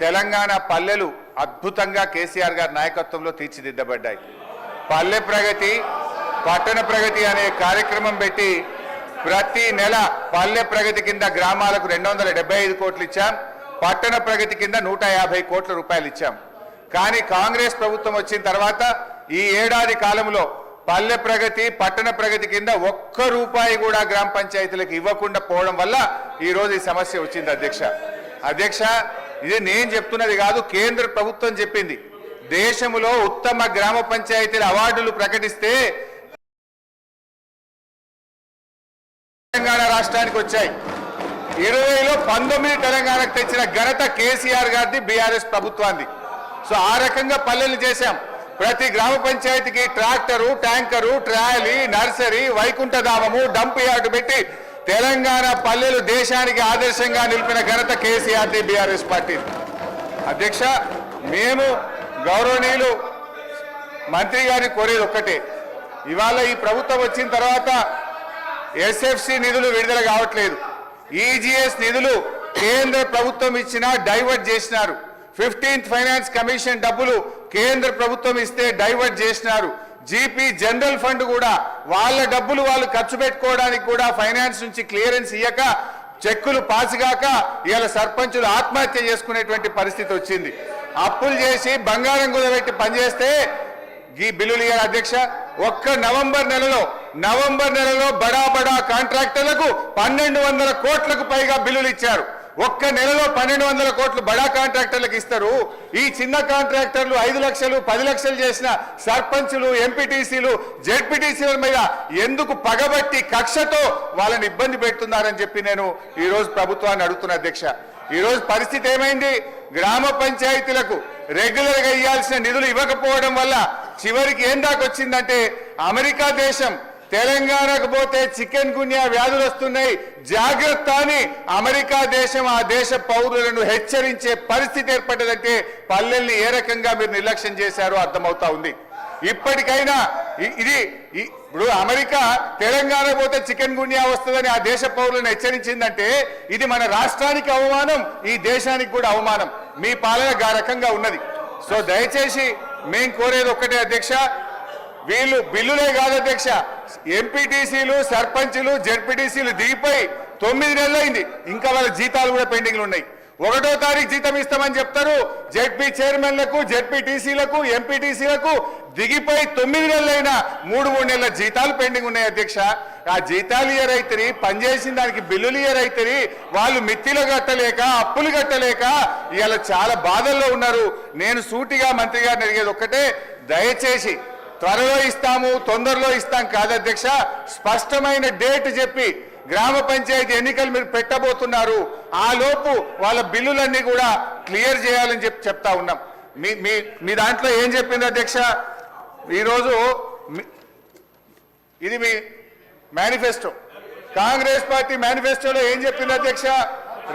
తెలంగాణ పల్లెలు అద్భుతంగా కేసీఆర్ గారి నాయకత్వంలో తీర్చిదిద్దబడ్డాయి. పల్లె ప్రగతి పట్టణ ప్రగతి అనే కార్యక్రమం పెట్టి ప్రతి నెల పల్లె ప్రగతి కింద గ్రామాలకు 275 కోట్లు ఇచ్చాం, పట్టణ ప్రగతి కింద 150 కోట్ల రూపాయలు ఇచ్చాం. కానీ కాంగ్రెస్ ప్రభుత్వం వచ్చిన తర్వాత ఈ ఏడాది కాలంలో పల్లె ప్రగతి పట్టణ ప్రగతి కింద ఒక్క రూపాయి కూడా గ్రామ పంచాయతీలకు ఇవ్వకుండా పోవడం వల్ల ఈ రోజు ఈ సమస్య వచ్చింది. అధ్యక్ష ఇది నేను చెప్తున్నది కాదు, కేంద్ర ప్రభుత్వం చెప్పింది. దేశంలో ఉత్తమ గ్రామ పంచాయతీల అవార్డులు ప్రకటిస్తే తెలంగాణ రాష్ట్రానికి వచ్చాయి. 20లో 19 తెలంగాణకు తెచ్చిన ఘనత కేసీఆర్ గారిది, బీఆర్ఎస్ ప్రభుత్వాన్ని. సో ఆ రకంగా పల్లెలు చేశాం. ప్రతి గ్రామ పంచాయతీకి ట్రాక్టరు, ట్యాంకరు, ట్రాలీ, నర్సరీ, వైకుంఠధామము, డంప్ యార్డు పెట్టి తెలంగాణ పల్లెలు దేశానికి ఆదర్శంగా నిలిపిన ఘనత కేసీఆర్ది, బీఆర్ఎస్ పార్టీ. అధ్యక్ష, మేము గౌరవనీయులు మంత్రి గారిని కోరేది ఒక్కటే, ఇవాళ ఈ ప్రభుత్వం వచ్చిన తర్వాత ఎస్ఎఫ్సి నిధులు విడుదల కావట్లేదు. ఈజీఎస్ నిధులు కేంద్ర ప్రభుత్వం ఇచ్చినా డైవర్ట్ చేసినారు. 15th ఫైనాన్స్ కమిషన్ డబ్బులు కేంద్ర ప్రభుత్వం ఇస్తే డైవర్ట్ చేసినారు. జీపీ జనరల్ ఫండ్ కూడా వాళ్ళ డబ్బులు వాళ్ళు ఖర్చు పెట్టుకోవడానికి కూడా ఫైనాన్స్ నుంచి క్లియరెన్స్ ఇయ్యక చెక్కులు పాసుగాక ఇవాళ సర్పంచులు ఆత్మహత్య చేసుకునేటువంటి పరిస్థితి వచ్చింది. అప్పులు చేసి బంగారం కుదబెట్టి పనిచేస్తే ఈ బిల్లులు ఇయ్యారు. అధ్యక్ష, ఒక్క నవంబర్ నెలలో బడా కాంట్రాక్టర్లకు 1200 కోట్లకు పైగా బిల్లులు ఇచ్చారు. ఒక్క నెలలో 1200 కోట్లు బడా కాంట్రాక్టర్లకు ఇస్తారు. ఈ చిన్న కాంట్రాక్టర్లు 5 లక్షలు 10 లక్షలు చేసిన సర్పంచులు, ఎంపీటీసీలు, జెడ్పీటీసీల మీద ఎందుకు పగబట్టి కక్షతో వాళ్ళని ఇబ్బంది పెడుతున్నారని చెప్పి నేను ఈరోజు ప్రభుత్వాన్ని అడుగుతున్నా. అధ్యక్ష, ఈరోజు పరిస్థితి ఏమైంది? గ్రామ పంచాయతీలకు రెగ్యులర్గా ఇవ్వాల్సిన నిధులు ఇవ్వకపోవడం వల్ల చివరికి ఏం దాకొచ్చిందంటే అమెరికా దేశం తెలంగాణకు పోతే చికెన్ గున్యా వ్యాధులు వస్తున్నాయి, జాగ్రత్త అని అమెరికా దేశం ఆ దేశ పౌరులను హెచ్చరించే పరిస్థితి ఏర్పడ్డదంటే పల్లెల్ని ఏ రకంగా మీరు నిర్లక్ష్యం చేశారో అర్థమవుతా ఉంది. ఇప్పటికైనా ఇప్పుడు అమెరికా తెలంగాణ పోతే చికెన్ గున్యా వస్తుందని ఆ దేశ పౌరులను హెచ్చరించిందంటే ఇది మన రాష్ట్రానికి అవమానం, ఈ దేశానికి కూడా అవమానం. మీ పాలన ఆ రకంగా ఉన్నది. సో దయచేసి మేము కోరేది ఒక్కటే అధ్యక్ష, వీళ్ళు బిల్లులే కాదు అధ్యక్ష, ఎంపీటీసీలు, సర్పంచులు, జెడ్పీటీసీలు దిగిపోయి 9 నెలలు అయింది, ఇంకా వాళ్ళ జీతాలు కూడా పెండింగ్లు ఉన్నాయి. 1వ తారీఖు జీతం ఇస్తామని చెప్తారు. జెడ్పీ చైర్మన్లకు, జెడ్పీటీసీలకు, ఎంపీటీసీలకు దిగిపోయి 9 నెలలైనా 3 నెలల జీతాలు పెండింగ్ ఉన్నాయి. అధ్యక్ష, ఆ జీతాలు ఇయరైతే పనిచేసిన దానికి బిల్లులు ఇయరైతే వాళ్ళు మిత్తిలు కట్టలేక, అప్పులు కట్టలేక ఇవాళ చాలా బాధల్లో ఉన్నారు. నేను సూటిగా మంత్రి గారిని అడిగేది ఒక్కటే, దయచేసి త్వరలో ఇస్తాము, తొందరలో ఇస్తాం కాదు అధ్యక్ష, స్పష్టమైన డేట్ చెప్పి గ్రామ పంచాయతీ ఎన్నికలు మీరు పెట్టబోతున్నారు, ఆ లోపు వాళ్ళ బిల్లులన్నీ కూడా క్లియర్ చేయాలని చెప్తా ఉన్నాం. మీ దాంట్లో ఏం చెప్పింది అధ్యక్ష? ఈరోజు ఇది మీ మేనిఫెస్టో, కాంగ్రెస్ పార్టీ మేనిఫెస్టోలో ఏం చెప్పింది అధ్యక్ష?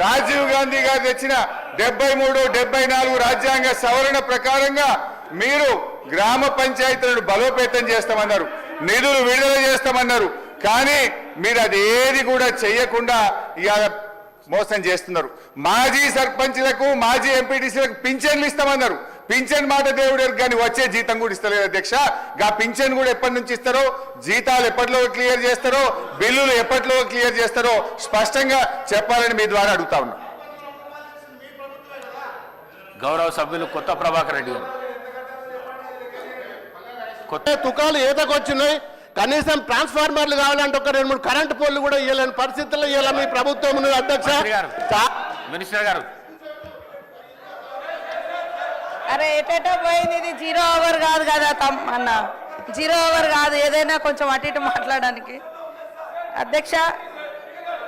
రాజీవ్ గాంధీ గారు తెచ్చిన 73, 74 రాజ్యాంగ సవరణ ప్రకారంగా మీరు గ్రామ పంచాయతీలను బలోపేతం చేస్తామన్నారు, నిధులు విడుదల చేస్తామన్నారు. కానీ మీరు అది ఏది కూడా చేయకుండా ఇవాళ మోసం చేస్తున్నారు. మాజీ సర్పంచ్లకు, మాజీ ఎంపీటీసీలకు పింఛన్లు ఇస్తామన్నారు. పింఛన్ మాట దేవుడు కానీ వచ్చే జీతం కూడా ఇస్తలేదు అధ్యక్ష. గా పింఛన్ కూడా ఎప్పటి నుంచి ఇస్తారో, జీతాలు ఎప్పటిలో క్లియర్ చేస్తారో, బిల్లులు ఎప్పటిలో క్లియర్ చేస్తారో స్పష్టంగా చెప్పాలని మీ ద్వారా అడుగుతా ఉన్నా. గౌరవ సభ్యులు కొత్త ప్రభాకర్ రెడ్డి గారు. కొత్త తుకాలు ఏదకొచ్చినాయి, కనీసం ట్రాన్స్ఫార్మర్లు కావాలంటే ఒక 2-3 కరెంటు పోల్లు కూడా ఇవ్వలేని పరిస్థితుల్లో ఇవ్వాల మీ ప్రభుత్వం అధ్యక్ష. మినిస్టర్ గారు, అరే ఎటో పోయింది, ఇది 0 అవర్ కాదు కదా అన్న, 0 అవర్ కాదు, ఏదైనా కొంచెం అటు ఇటు మాట్లాడడానికి. అధ్యక్ష,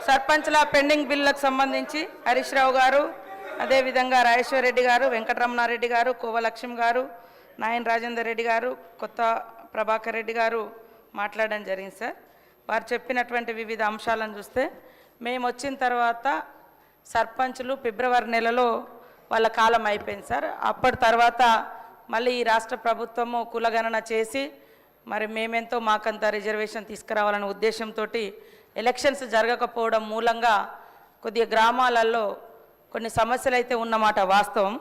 సర్పంచ్ల పెండింగ్ బిల్లులకు సంబంధించి హరీష్ రావు గారు, అదేవిధంగా రాజేశ్వర్ రెడ్డి గారు, వెంకటరమణారెడ్డి గారు, కోవలక్ష్మి గారు, నాయన రాజేందర్ రెడ్డి గారు, కొత్త ప్రభాకర్ రెడ్డి గారు మాట్లాడడం జరిగింది. సార్, వారు చెప్పినటువంటి వివిధ అంశాలను చూస్తే మేము వచ్చిన తర్వాత సర్పంచులు ఫిబ్రవరి నెలలో వాళ్ళ కాలం అయిపోయింది సార్. అప్పటి తర్వాత మళ్ళీ ఈ రాష్ట్ర ప్రభుత్వము కులగణన చేసి మరి మేమెంతో మాకంత రిజర్వేషన్ తీసుకురావాలనే ఉద్దేశంతో ఎలక్షన్స్ జరగకపోవడం మూలంగా కొద్దిగా గ్రామాలలో కొన్ని సమస్యలు అయితే ఉన్నమాట వాస్తవం.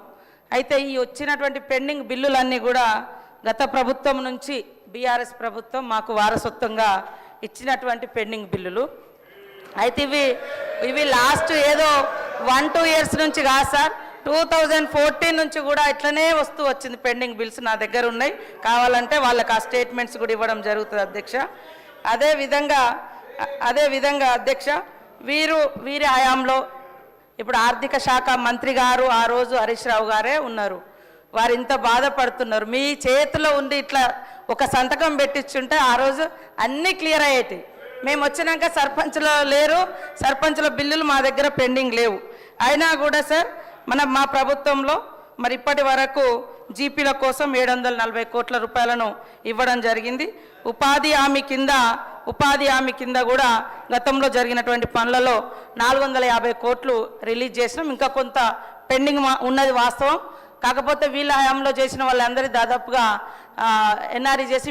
అయితే ఈ వచ్చినటువంటి పెండింగ్ బిల్లులన్నీ కూడా గత ప్రభుత్వం నుంచి బీఆర్ఎస్ ప్రభుత్వం మాకు వారసత్వంగా ఇచ్చినటువంటి పెండింగ్ బిల్లులు. అయితే ఇవి లాస్ట్ ఏదో 1-2 ఇయర్స్ నుంచి కాదు సార్, 2014 నుంచి కూడా ఇట్లనే వస్తూ వచ్చింది. పెండింగ్ బిల్స్ నా దగ్గర ఉన్నాయి, కావాలంటే వాళ్ళకి ఆ స్టేట్మెంట్స్ కూడా ఇవ్వడం జరుగుతుంది అధ్యక్ష. అదేవిధంగా అధ్యక్ష, వీరి హయాంలో ఇప్పుడు ఆర్థిక శాఖ మంత్రి గారు ఆ రోజు హరీష్ రావు గారే ఉన్నారు. వారు ఇంత బాధపడుతున్నారు. మీ చేతిలో ఉండి ఇట్లా ఒక సంతకం పెట్టించుంటే ఆ రోజు అన్నీ క్లియర్ అయ్యేటి. మేము వచ్చినాక సర్పంచ్లో లేరు, సర్పంచ్ల బిల్లులు మా దగ్గర పెండింగ్ లేవు. అయినా కూడా సార్ మా ప్రభుత్వంలో మరి ఇప్పటి వరకు జీపీల కోసం 740 కోట్ల రూపాయలను ఇవ్వడం జరిగింది. ఉపాధి హామీ కింద కూడా గతంలో జరిగినటువంటి పనులలో 450 కోట్లు రిలీజ్ చేసినాం. ఇంకా కొంత పెండింగ్ ఉన్నది వాస్తవం. కాకపోతే వీళ్ళ హయాంలో చేసిన వాళ్ళందరి దాదాపుగా ఎన్ఆర్ఈ చేసి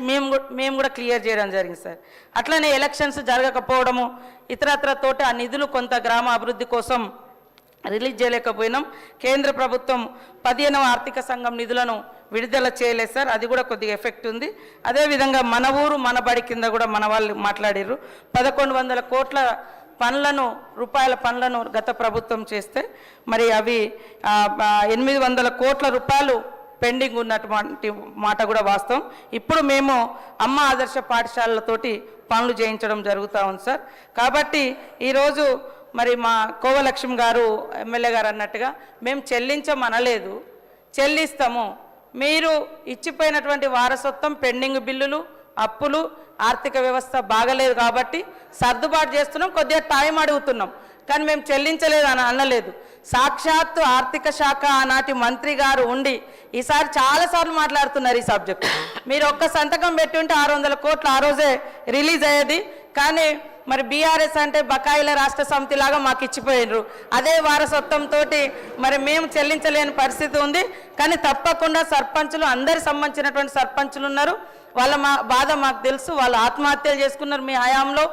మేము కూడా క్లియర్ చేయడం జరిగింది సార్. అట్లనే ఎలక్షన్స్ జరగకపోవడము ఇతరత్రతోటి ఆ నిధులు కొంత గ్రామ అభివృద్ధి కోసం రిలీజ్ చేయలేకపోయినాం. కేంద్ర ప్రభుత్వం 15వ ఆర్థిక సంఘం నిధులను విడుదల చేయలేదు సార్, అది కూడా కొద్దిగా ఎఫెక్ట్ ఉంది. అదేవిధంగా మన ఊరు మన బడి కింద కూడా మన వాళ్ళు మాట్లాడారు. 1100 కోట్ల రూపాయల పనులను గత ప్రభుత్వం చేస్తే మరి అవి 800 కోట్ల రూపాయలు పెండింగ్ ఉన్నటువంటి మాట కూడా వాస్తవం. ఇప్పుడు మేము అమ్మ ఆదర్శ పాఠశాలలతోటి పనులు చేయించడం జరుగుతూ ఉంది సార్. కాబట్టి ఈరోజు మరి మా కోవలక్ష్మి గారు ఎమ్మెల్యే గారు అన్నట్టుగా మేము చెల్లించమనలేదు, చెల్లిస్తాము. మీరు ఇచ్చిపోయినటువంటి వారసత్వం పెండింగ్ బిల్లులు, అప్పులు, ఆర్థిక వ్యవస్థ బాగలేదు కాబట్టి సర్దుబాటు చేస్తున్నాం, కొద్దిగా టైం అడుగుతున్నాం. కానీ మేము చెల్లించలేదు అని అనలేదు. సాక్షాత్తు ఆర్థిక శాఖ ఆనాటి మంత్రి గారు ఉండి ఈసారి చాలాసార్లు మాట్లాడుతున్నారు ఈ సబ్జెక్టు. మీరు ఒక్క సంతకం పెట్టి ఉంటే 600 కోట్లు ఆ రోజే రిలీజ్ అయ్యేది. కానీ మరి బీఆర్ఎస్ అంటే బకాయిల రాష్ట్ర సమితి లాగా మాకు ఇచ్చిపోయినరు. అదే వారసత్వంతో మరి మేము చెల్లించలేని పరిస్థితి ఉంది. కానీ తప్పకుండా సర్పంచులు, అందరి సంబంధించినటువంటి సర్పంచులు ఉన్నారు, వాళ్ళ బాధ మాకు తెలుసు. వాళ్ళు ఆత్మహత్యలు చేసుకున్నారు మీ హయాంలో,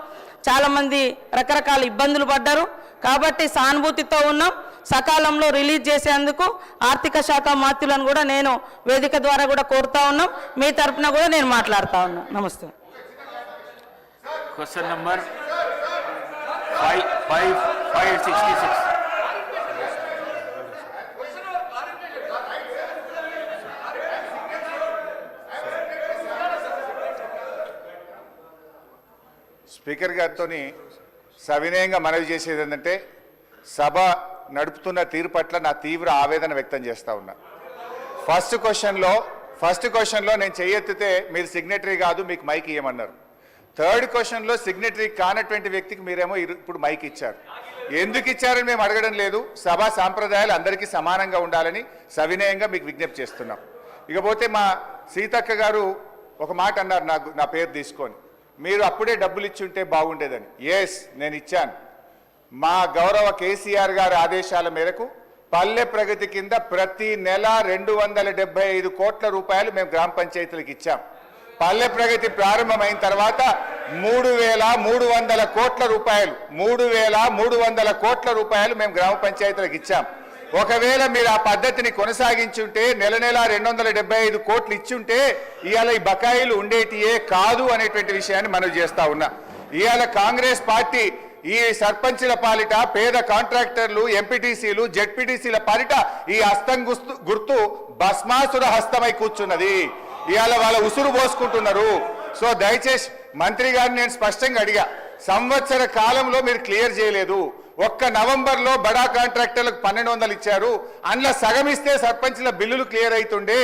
చాలామంది రకరకాల ఇబ్బందులు పడ్డారు. కాబట్టి సానుభూతితో ఉన్నాం. సకాలంలో రిలీజ్ చేసేందుకు ఆర్థిక శాఖ మంత్రులను కూడా నేను వేదిక ద్వారా కూడా కోరుతా ఉన్నాం. మీ తరఫున కూడా నేను మాట్లాడుతూ ఉన్నా. నమస్తే. Question number 566. స్పీకర్ గారితో సవినయంగా మనవి చేసేది ఏంటంటే, సభ నడుపుతున్న తీరు పట్ల నా తీవ్ర ఆవేదన వ్యక్తం చేస్తూ ఉన్నా. ఫస్ట్ క్వశ్చన్లో నేను చెయ్యెత్తితే మీరు సిగ్నేటరీ కాదు, మీకు మైక్ ఇవ్వమన్నారు. థర్డ్ క్వశ్చన్లో సిగ్నేటరీ కానటువంటి వ్యక్తికి మీరేమో ఇప్పుడు మైక్ ఇచ్చారు. ఎందుకు ఇచ్చారని మేము అడగడం లేదు. సభా సాంప్రదాయాలు అందరికీ సమానంగా ఉండాలని సవినయంగా మీకు విజ్ఞప్తి చేస్తున్నాం. ఇకపోతే మా సీతక్క గారు ఒక మాట అన్నారు, నా పేరు తీసుకొని, మీరు అప్పుడే డబ్బులు ఇచ్చి ఉంటే బాగుండేదని. ఎస్, నేను ఇచ్చాను. మా గౌరవ కేసీఆర్ గారి ఆదేశాల మేరకు పల్లె ప్రగతి కింద ప్రతి నెల 275 కోట్ల రూపాయలు మేము గ్రామ పంచాయతీలకు ఇచ్చాం. పల్లె ప్రగతి ప్రారంభమైన తర్వాత 3,300 కోట్ల రూపాయలు 3,300 కోట్ల రూపాయలు మేము గ్రామ పంచాయతీలకు ఇచ్చాం. ఒకవేళ మీరు ఆ పద్ధతిని కొనసాగించుంటే నెల 275 కోట్లు ఇచ్చుంటే ఇవాళ ఈ బకాయిలు ఉండేటియే కాదు అనేటువంటి విషయాన్ని మనం చేస్తా ఉన్నా. ఇవాళ కాంగ్రెస్ పార్టీ ఈ సర్పంచుల పాలిట, పేద కాంట్రాక్టర్లు, ఎంపీటీసీలు, జెడ్పీటీసీల పాలిట ఈ హస్తం గుర్తు భస్మాసుర హస్తమై కూర్చున్నది. ఇవాళ వాళ్ళ ఉసురు పోసుకుంటున్నారు. సో దయచేసి మంత్రి గారిని నేను స్పష్టంగా అడిగా, సంవత్సర కాలంలో మీరు క్లియర్ చేయలేదు. ఒక్క నవంబర్లో బడా కాంట్రాక్టర్లకు 1,200 ఇచ్చారు. అందులో సగం ఇస్తే సర్పంచ్ల బిల్లులు క్లియర్ అవుతుండే.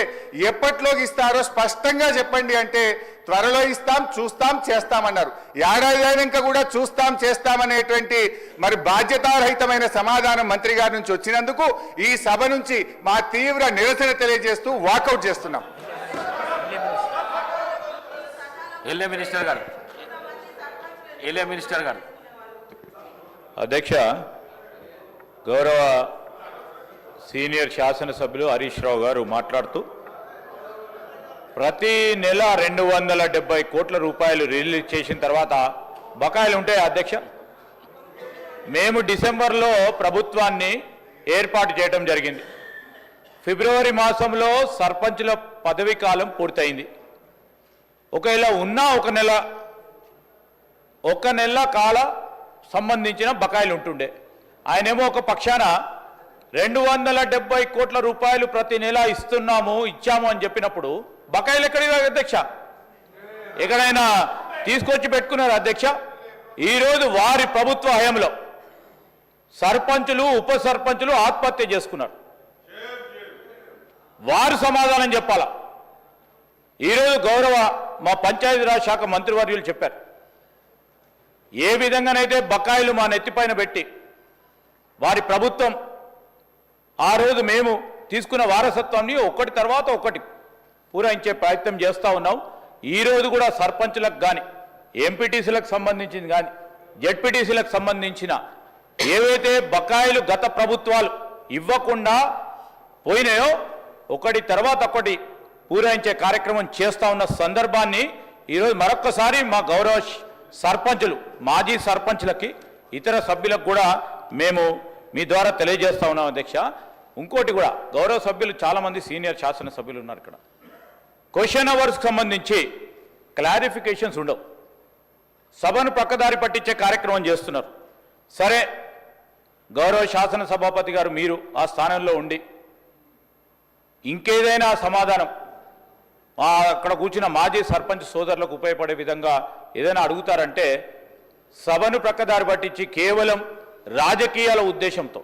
ఎప్పట్లోకి ఇస్తారో స్పష్టంగా చెప్పండి అంటే, త్వరలో ఇస్తాం, చూస్తాం, చేస్తామన్నారు. ఏడాది అయినాక కూడా చూస్తాం, చేస్తామనేటువంటి మరి బాధ్యతారహితమైన సమాధానం మంత్రి గారి నుంచి వచ్చినందుకు ఈ సభ నుంచి మా తీవ్ర నిరసన తెలియజేస్తూ వాకౌట్ చేస్తున్నాం. మినిస్టర్ గారు. అధ్యక్ష, గౌరవ సీనియర్ శాసనసభ్యులు హరీష్ రావు గారు మాట్లాడుతూ ప్రతి నెల 270 కోట్ల రూపాయలు రిలీజ్ చేసిన తర్వాత బకాయిలు ఉంటాయి. అధ్యక్ష, మేము డిసెంబర్లో ప్రభుత్వాన్ని ఏర్పాటు చేయడం జరిగింది. ఫిబ్రవరి మాసంలో సర్పంచుల పదవీ కాలం పూర్తయింది. ఒకవేళ ఉన్న ఒక నెల కాల సంబంధించిన బకాయిలు ఉంటుండే. ఆయనేమో ఒక పక్షాన 270 కోట్ల రూపాయలు ప్రతి నెల ఇచ్చాము అని చెప్పినప్పుడు బకాయిలు ఎక్కడికి అధ్యక్ష? ఎక్కడైనా తీసుకొచ్చి పెట్టుకున్నారు అధ్యక్ష? ఈరోజు వారి ప్రభుత్వ హయాంలో సర్పంచులు ఉప సర్పంచులు ఆత్మహత్య చేసుకున్నారు. వారు సమాధానం చెప్పాలా? ఈరోజు గౌరవ మా పంచాయతీరాజ్ శాఖ మంత్రివర్యులు చెప్పారు, ఏ విధంగానైతే బకాయిలు మా నెత్తిపైన పెట్టి వారి ప్రభుత్వం ఆ రోజు మేము తీసుకున్న వారసత్వాన్ని ఒకటి తర్వాత ఒకటి పూరించే ప్రయత్నం చేస్తూ ఉన్నాం. ఈరోజు కూడా సర్పంచులకు కానీ ఎంపీటీసీలకు సంబంధించింది కానీ జెడ్పీటీసీలకు సంబంధించిన ఏవైతే బకాయిలు గత ప్రభుత్వాలు ఇవ్వకుండా పోయినాయో ఒకటి తర్వాత ఒకటి పూరించే కార్యక్రమం చేస్తూ ఉన్న సందర్భాన్ని ఈరోజు మరొక్కసారి మా గౌరవ సర్పంచులు మాజీ సర్పంచులకి ఇతర సభ్యులకు కూడా మేము మీ ద్వారా తెలియజేస్తా ఉన్నాం అధ్యక్ష. ఇంకోటి కూడా గౌరవ సభ్యులు చాలామంది సీనియర్ శాసనసభ్యులు ఉన్నారు ఇక్కడ. క్వశ్చన్ అవర్స్కి సంబంధించి క్లారిఫికేషన్స్ ఉండవు, సభను పక్కదారి పట్టించే కార్యక్రమం చేస్తున్నారు. సరే, గౌరవ శాసనసభాపతి గారు మీరు ఆ స్థానంలో ఉండి ఇంకేదైనా సమాధానం అక్కడ కూర్చున్న మాజీ సర్పంచ్ సోదరులకు ఉపయోగపడే విధంగా ఏదైనా అడుగుతారంటే సభను ప్రక్కదారి పట్టించి కేవలం రాజకీయాల ఉద్దేశంతో